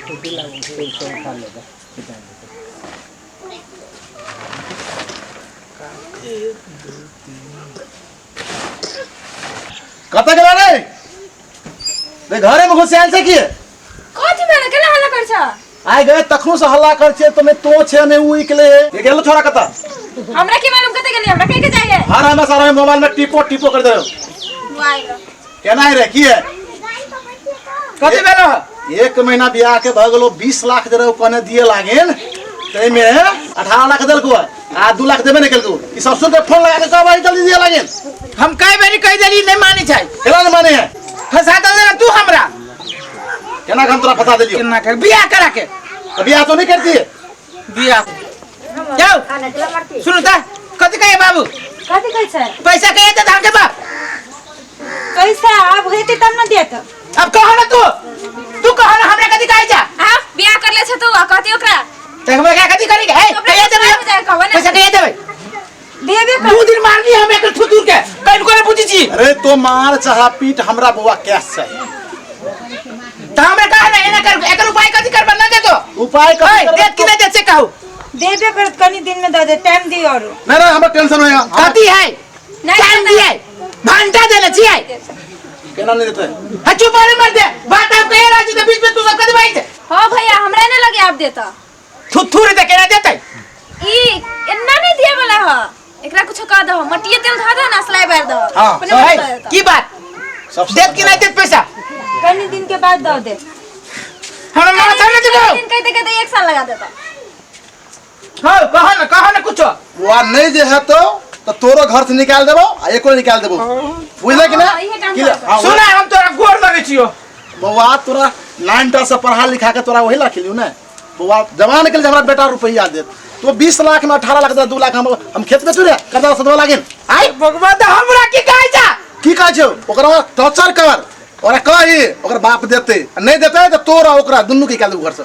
कत गेला रे रे घरे में घुसियाल से किए कथि भेल केना हल्ला कर छ आइ गए तखनो से हल्ला कर छे तो मैं तो छे ने उ इकले ये गेलो छोरा कत हमरा की मालूम कते गेली हमरा कह के जाइए हर हम सारा मोबाइल में टिपो टिपो कर दे मोबाइल केना रे की है कथि भेलो 1 महीना बियाह के भ गेलो 20 लाख दे रे कोने दिए लागेन तै में 18 लाख देलको आ 2 लाख देबे ने केलको ई ससुर के फोन लगा के कहबा जल्दी दिए लागेन हम कई बारी कह देली नहीं माने छै केना ने माने है फसा दे तू हमरा केना हम तोरा फसा देलियो केना कर बियाह करा के तो बियाह तो नहीं करती है बियाह जाओ सुनो ता कथि कहे बाबू कथि कहै छै पैसा कहे त धान के बाप पैसा अब हेते तब न देत अब कहो ना तू कहो ना हमरा कथि कहे जा हां बियाह कर ले छ तू आ कथि ओकरा देखबे क्या कथि करी है कहे देबे पैसा कहे देबे देबे कर 2 दिन मार दी हम एक थुतुर के कहीं को पूछी छी अरे तो मार चाहा पीट हमरा बुआ कैश चाहिए त हमरा कहे ना एना कर एकर उपाय कथि करबा ना दे तो उपाय कर देत कि नहीं देत से कहू देबे कर कनी दिन में दे दे टाइम दी और नहीं हमरा टेंशन होएगा कथि है टाइम दिए घंटा देले छी है केना नहीं देते हचू पारे मर दे बात आप कहे राजी तो बीच में तू सब कथि भाई छे हां भैया हमरा ने लगे आप देता थुथुर दे केना देतै ई इतना नहीं दिए वाला ह एकरा कुछ कह दो मटिए तेल धा दे ना सलाई बार दो हां की बात देत कि नहीं देत पैसा कनी दिन के बाद दो दे हमरा माथा में दे दिन कहते कहते 1 साल लगा देता हां कहो ना कुछ वो नहीं जे है तो तोरो घर से निकाल देबो आ एको निकाल देबो बुझले कि ना सुना हम तोरा गोर लगे छियो बउआ तोरा 9टा से पढ़ा लिखा के तोरा वही ला खिलियो ना बउआ जवान के लिए हमरा बेटा रुपया दे तो 20 लाख में 18 लाख दे 2 लाख हम खेत में तुरे कर्जा सदवा लागिन आई भगवान त हमरा की कहै जा की कहै छौ ओकरा टॉर्चर कर और कही ओकर बाप देते नहीं देते तो तोरा ओकरा दुन्नु के निकाल देबो घर से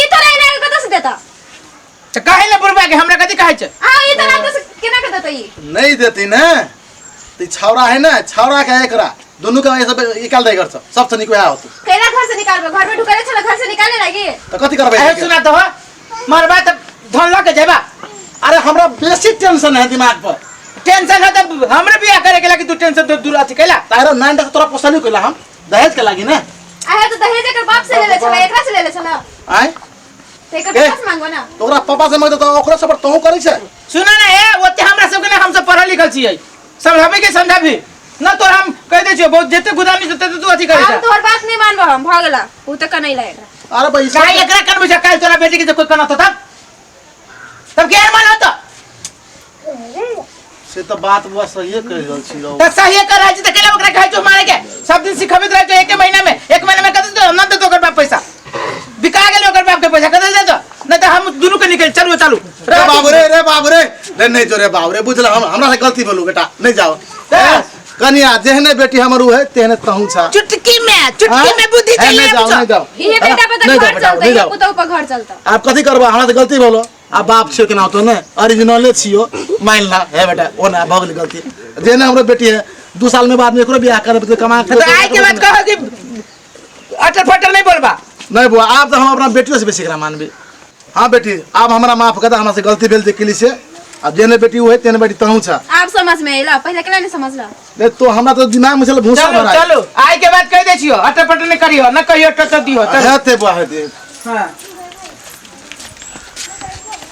ई तोरा इना के कत से देता त काहे ले बुरबा के हमरा कथि कहै छ हां ई तोरा के केना के देता ई नहीं देती ना तो छौरा है ना छौरा का एकरा दोनों का सब निकाल दे घर से सबसे निक वहा होत केना घर से निकालबे घर में ढुकले छला घर से निकाले लागी तो कथि करबे ए सुना तो मरबा त धन ल के जेबा अरे हमरा बेसी टेंशन है दिमाग पर टेंशन है त हमरे बियाह करे के लागी तू टेंशन तो दूर आथि कैला तारो 9टा तोरा पोसनी कइला हम दहेज के लागी ना आहे तो दहेज के बाप से ले ले छला एकरा से ले ले छला आय ते एकर पास मांगो ना तोरा पापा से मांग तो ओकरा सब तू करै छै सुना ना ए ओते हमरा सब के हम सब पढ़ल लिखल छियै समझाबे के समझाबी ना तोर हम कह दे छियो बहुत जेते गुदामी जते तू अथि करे छै हम तोर बात नहीं मानबो हम भ गेला उ त कनै लाएगा अरे भाई काहे एकरा करबे छ काल तोरा बेटी के कोई कना तो तब के मानो तो से तो बात बुआ सही कह रहल छी रो त सही कर छै त केला ओकरा कहै छो मारे के सब दिन सिखबित रह छ 1 महीना में कत तो न दे तो ओकर बाप पैसा बिका गेल ओकर बाप के पैसा कत दे तो नहीं तो हम दुनु के निकल चलू रे बाबू रे नहीं तो रे बाबू रे बुझल हमरा से गलती भेलु बेटा नहीं जाओ कनिया जेहने बेटी हमरू है तेहने तहू छा चुटकी में बुद्धि चाहिए नहीं जाओ ये बेटा पे तो घर चलता है पुतो पे घर चलता आप कथि करबा हमरा से गलती भेलो आ बाप छियो केना तो ने ओरिजिनले छियो मान ला है बेटा ओना भगल गलती जेने हमरो बेटी है 2 साल में बाद में एकरो बियाह करब तो कमा तो आई के बात कहो कि अटर फटर नहीं बोलबा नहीं बुआ आप तो हम अपना बेटियों से बेसी करा मानबे हां बेटी आप हमरा माफ कर दे हमरा से गलती भेल जे केली से अब जेने बेटी हुए तेने बेटी तहू छा आप समझ में आइला पहले केना नहीं समझला ले तो हमरा तो दिमाग में चल भूसा भरा चलो आई के बात कह दे छियो अटर फटर नहीं करियो न कहियो टट दियो है ते बुआ है दे हां